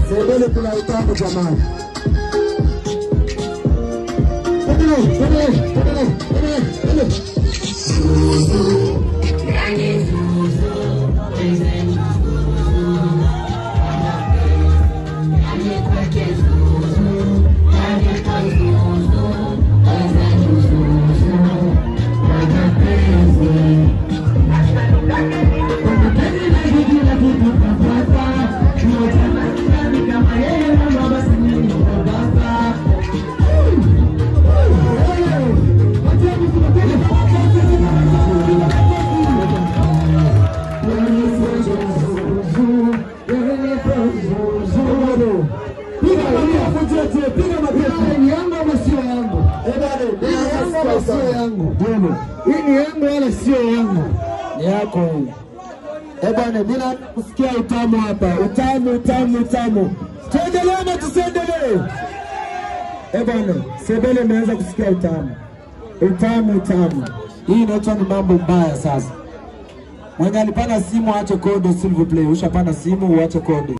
Sebele kuna utamu jamani. Hii ni yangu wala sio yangu. Ni yako. Bwana bila kusikia utamu hapa. Utamu. Tuendelee ama tusiendelee? Bwana, Sebele imeanza kusikia utamu. Utamu. Hii inaitwa ni mambo mbaya sasa. Mwenye alipana simu aache kodi, s'il vous plaît. Ushapana simu uache kodi.